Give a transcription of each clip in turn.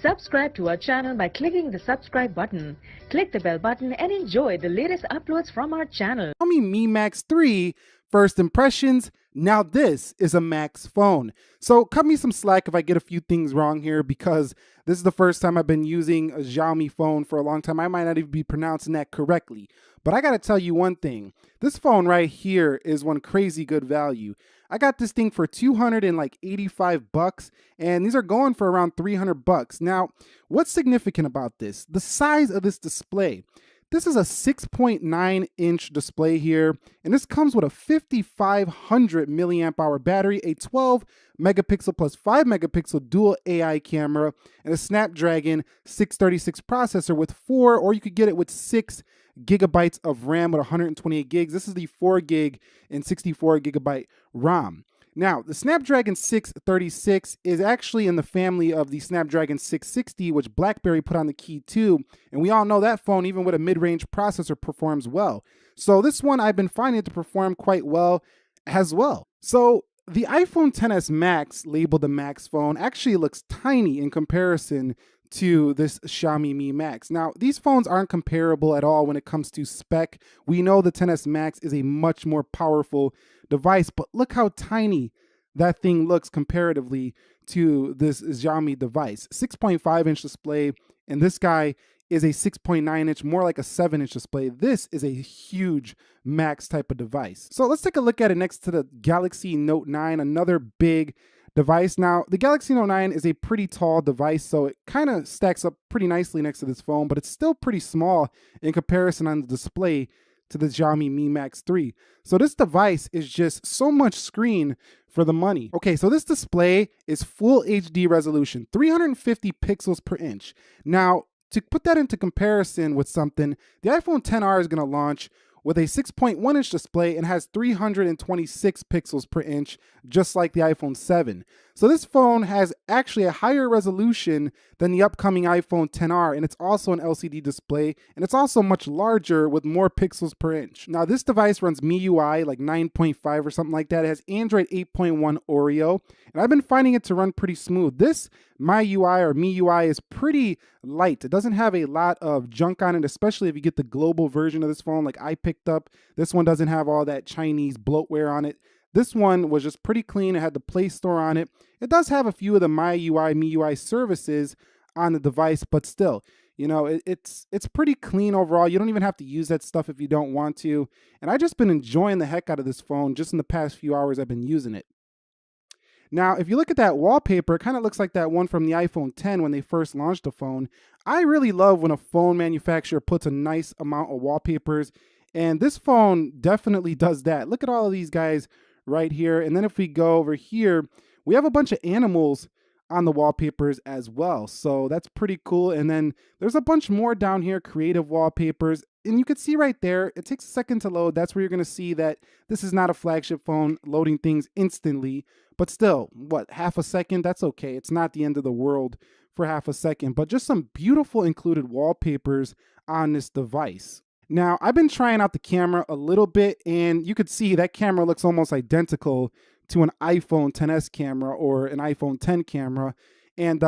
Subscribe to our channel by clicking the subscribe button. Click the bell button and enjoy the latest uploads from our channel. Xiaomi Mi Max 3 first impressions. Now this is a Max phone. So cut me some slack if I get a few things wrong here, because this is the first time I've been using a Xiaomi phone for a long time. I might not even be pronouncing that correctly. But I gotta tell you one thing. This phone right here is one crazy good value. I got this thing for $285, and these are going for around $300. Now, what's significant about this? The size of this display. This is a 6.9-inch display here, and this comes with a 5500 milliamp hour battery, a 12 megapixel plus 5 megapixel dual AI camera, and a Snapdragon 636 processor with 4, or you could get it with 6 gigabytes of RAM with 128 gigs. This is the 4 gig and 64 gigabyte ROM. Now, the Snapdragon 636 is actually in the family of the Snapdragon 660, which BlackBerry put on the key too. And we all know that phone, even with a mid-range processor, performs well. So this one, I've been finding it to perform quite well as well. So the iPhone XS Max, labeled the Max phone, actually looks tiny in comparison to this Xiaomi Mi Max. Now, these phones aren't comparable at all when it comes to spec. We know the XS Max is a much more powerful device, but look how tiny that thing looks comparatively to this Xiaomi device. 6.5-inch display, and this guy is a 6.9-inch, more like a 7-inch display. This is a huge Max type of device. So let's take a look at it next to the Galaxy Note 9, another big device. Now, the Galaxy Note 9 is a pretty tall device, so it kind of stacks up pretty nicely next to this phone, but it's still pretty small in comparison on the display to the Xiaomi Mi Max 3. So this device is just so much screen for the money. Okay, so this display is full HD resolution, 350 pixels per inch. Now, to put that into comparison with something, the iPhone XR is going to launch with a 6.1-inch display and has 326 pixels per inch, just like the iPhone 7. So this phone has actually a higher resolution than the upcoming iPhone XR, and it's also an LCD display, and it's also much larger with more pixels per inch. Now, this device runs MIUI like 9.5 or something like that. It has Android 8.1 Oreo, and I've been finding it to run pretty smooth. This MIUI or MIUI is pretty light. It doesn't have a lot of junk on it, especially if you get the global version of this phone like I picked up. This one doesn't have all that Chinese bloatware on it. This one was just pretty clean. It had the Play Store on it. It does have a few of the MIUI services on the device, but still, you know, it's pretty clean overall. You don't even have to use that stuff if you don't want to. And I've just been enjoying the heck out of this phone just in the past few hours I've been using it. Now, if you look at that wallpaper, it kind of looks like that one from the iPhone X when they first launched the phone. I really love when a phone manufacturer puts a nice amount of wallpapers, and this phone definitely does that. Look at all of these guys right here. And then if we go over here, we have a bunch of animals on the wallpapers as well. So that's pretty cool. And then there's a bunch more down here, creative wallpapers. And you can see right there, it takes a second to load. That's where you're going to see that this is not a flagship phone loading things instantly. But still, what, half a second? That's okay. It's not the end of the world for half a second. But just some beautiful included wallpapers on this device. Now, I've been trying out the camera a little bit, and you could see that camera looks almost identical to an iPhone XS camera or an iPhone X camera. And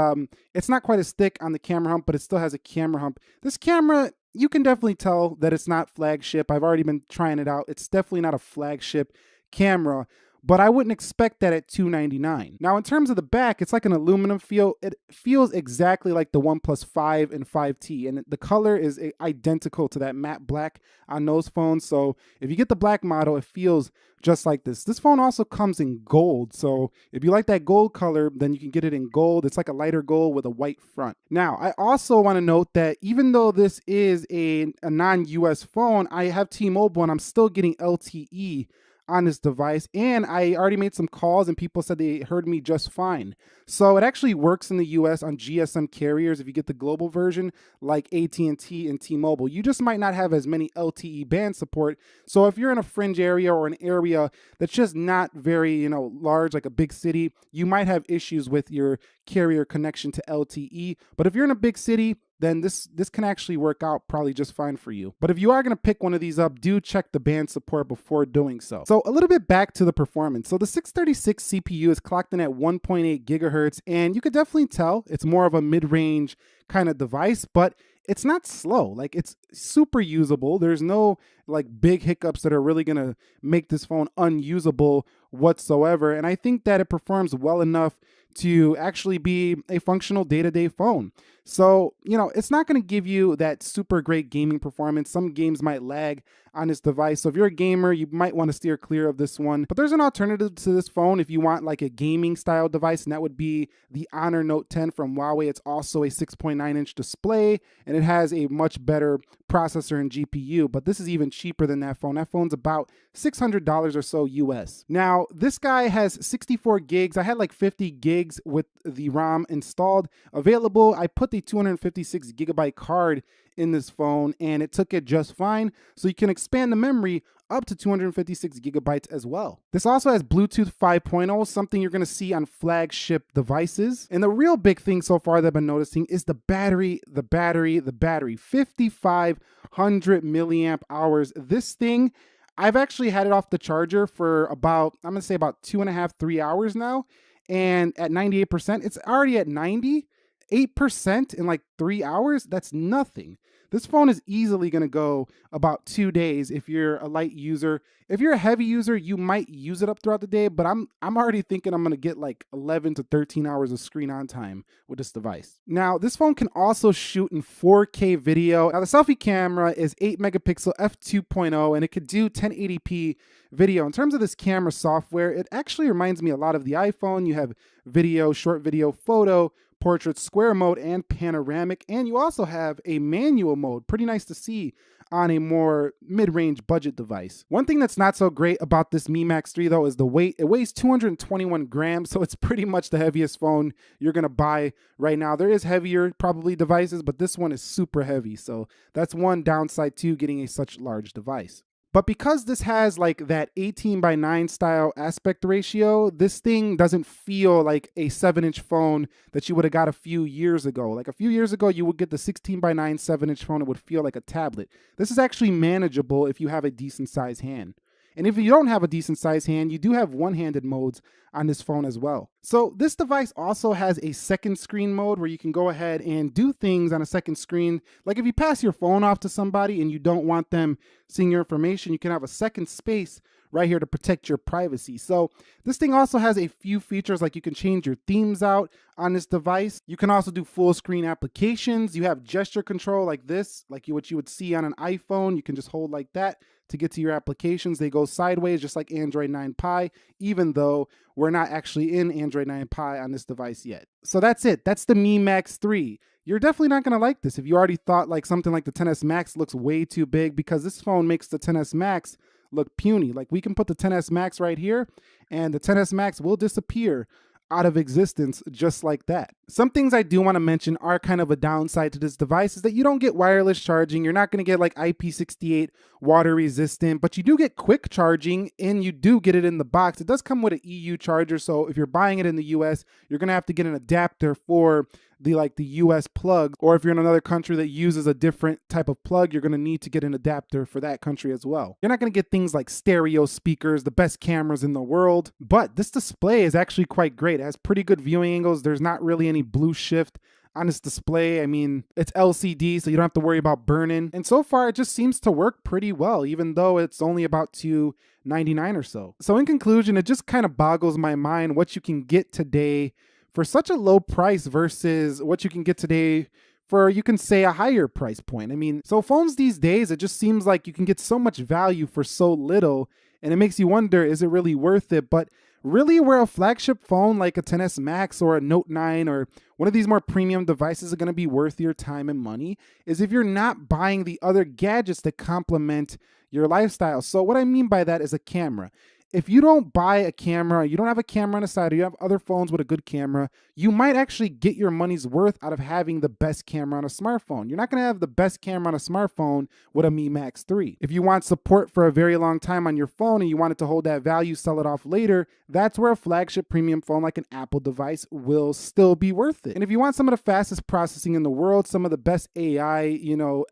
it's not quite as thick on the camera hump, but it still has a camera hump. This camera, you can definitely tell that it's not flagship. I've already been trying it out. It's definitely not a flagship camera, but I wouldn't expect that at $299. Now, in terms of the back, it's like an aluminum feel. It feels exactly like the OnePlus 5 and 5T, and the color is identical to that matte black on those phones. So if you get the black model, it feels just like this. This phone also comes in gold, so if you like that gold color, then you can get it in gold. It's like a lighter gold with a white front. Now, I also want to note that even though this is a non-US phone, I have T-Mobile, and I'm still getting LTE on this device, and I already made some calls and people said they heard me just fine. So it actually works in the US on GSM carriers if you get the global version like AT&T and T-Mobile. You just might not have as many LTE band support. So if you're in a fringe area or an area that's just not very, you know, large, like a big city, you might have issues with your carrier connection to LTE. But if you're in a big city, then this can actually work out probably just fine for you. But if you are going to pick one of these up, do check the band support before doing so. So a little bit back to the performance. So the 636 CPU is clocked in at 1.8 gigahertz, and you could definitely tell it's more of a mid-range kind of device, but it's not slow. Like, it's super usable. There's no like big hiccups that are really going to make this phone unusable whatsoever. And I think that it performs well enough to actually be a functional day-to-day phone. So, it's not going to give you that super great gaming performance. Some games might lag on this device. So if you're a gamer, you might want to steer clear of this one. But there's an alternative to this phone if you want like a gaming style device, and that would be the Honor Note 10 from Huawei. It's also a 6.9-inch display, and it has a much better processor and GPU, but this is even cheaper than that phone. That phone's about $600 or so US. Now, this guy has 64 gigs. I had like 50 gigs with the ROM installed available. I put the 256 gigabyte card in this phone, and it took it just fine. So you can expand the memory up to 256 gigabytes as well. This also has Bluetooth 5.0, something you're going to see on flagship devices. And the real big thing so far that I've been noticing is the battery. 5,500 milliamp hours. This thing, I've actually had it off the charger for about, I'm going to say about 2.5, 3 hours now. And at 98%, it's already at 98% in like 3 hours. That's nothing. This phone is easily going to go about 2 days if you're a light user. If you're a heavy user, you might use it up throughout the day, but I'm already thinking I'm going to get like 11 to 13 hours of screen on time with this device. Now, this phone can also shoot in 4K video. Now, the selfie camera is 8 megapixel f2.0, and it could do 1080p video. In terms of this camera software, it actually reminds me a lot of the iPhone. You have video, short video, photo, portrait, square mode, and panoramic, and you also have a manual mode. Pretty nice to see on a more mid-range budget device. One thing that's not so great about this Mi Max 3 though is the weight. It weighs 221 grams, so it's pretty much the heaviest phone you're gonna buy right now. There is heavier probably devices, but this one is super heavy, so that's one downside to getting a such large device. But because this has like that 18:9 style aspect ratio, this thing doesn't feel like a 7-inch phone that you would have got a few years ago. Like a few years ago, you would get the 16:9 7-inch phone. It would feel like a tablet. This is actually manageable if you have a decent sized hand. And if you don't have a decent sized hand, you do have one-handed modes on this phone as well. So this device also has a second screen mode where you can go ahead and do things on a second screen. Like if you pass your phone off to somebody and you don't want them seeing your information, you can have a second space right here to protect your privacy. So this thing also has a few features, like you can change your themes out on this device. You can also do full screen applications. You have gesture control like this, like what you would see on an iPhone. You can just hold like that to get to your applications. They go sideways just like Android 9 Pie, even though we're not actually in Android 9 Pie on this device yet. So that's it. That's the Mi Max 3. You're definitely not going to like this if you already thought like something like the XS Max looks way too big, because this phone makes the XS Max look puny. Like we can put the XS Max right here and the XS Max will disappear out of existence just like that. Some things I do want to mention are kind of a downside to this device is that you don't get wireless charging. You're not going to get like IP68 water resistant, but you do get quick charging and you do get it in the box. It does come with an EU charger, so if you're buying it in the US, you're going to have to get an adapter for the US plug, or if you're in another country that uses a different type of plug, you're going to need to get an adapter for that country as well. You're not going to get things like stereo speakers, the best cameras in the world, but this display is actually quite great. It has pretty good viewing angles. There's not really any blue shift on this display. I mean, it's LCD, so you don't have to worry about burning. And so far, it just seems to work pretty well, even though it's only about $299 or so. So in conclusion, it just kind of boggles my mind what you can get today for such a low price versus what you can get today for, you can say, a higher price point. I mean, so phones these days, it just seems like you can get so much value for so little, and it makes you wonder, is it really worth it? But really, where a flagship phone like a XS Max or a Note 9 or one of these more premium devices are going to be worth your time and money is if you're not buying the other gadgets that complement your lifestyle. So what I mean by that is a camera. if you don't buy a camera, you don't have a camera on the side, or you have other phones with a good camera, you might actually get your money's worth out of having the best camera on a smartphone. You're not going to have the best camera on a smartphone with a Mi Max 3. If you want support for a very long time on your phone and you want it to hold that value, sell it off later, that's where a flagship premium phone like an Apple device will still be worth it. And if you want some of the fastest processing in the world, some of the best AI,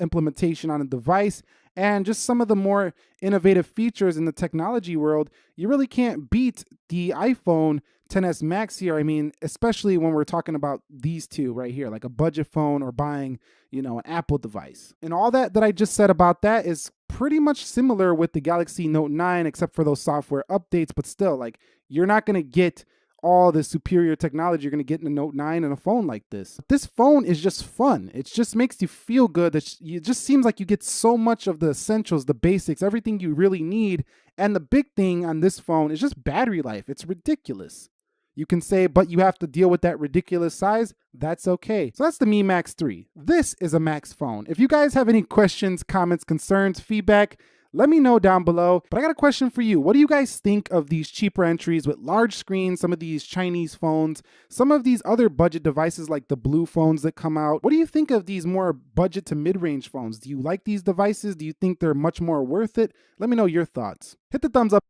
implementation on a device, and just some of the more innovative features in the technology world, you really can't beat the iPhone XS Max here. I mean, especially when we're talking about these two right here, like a budget phone or buying, an Apple device. And all that I just said about that is pretty much similar with the Galaxy Note 9, except for those software updates, but still, like, you're not going to get all the superior technology you're going to get in a Note 9 and a phone like this. This phone is just fun. It just makes you feel good. It just seems like you get so much of the essentials, the basics, everything you really need. And the big thing on this phone is just battery life. It's ridiculous. You can say, but you have to deal with that ridiculous size. That's okay. So that's the Mi Max 3. This is a Max phone. If you guys have any questions, comments, concerns, feedback, let me know down below. But I got a question for you. What do you guys think of these cheaper entries with large screens, some of these Chinese phones, some of these other budget devices like the blue phones that come out? What do you think of these more budget to mid-range phones? Do you like these devices? Do you think they're much more worth it? Let me know your thoughts. Hit the thumbs up.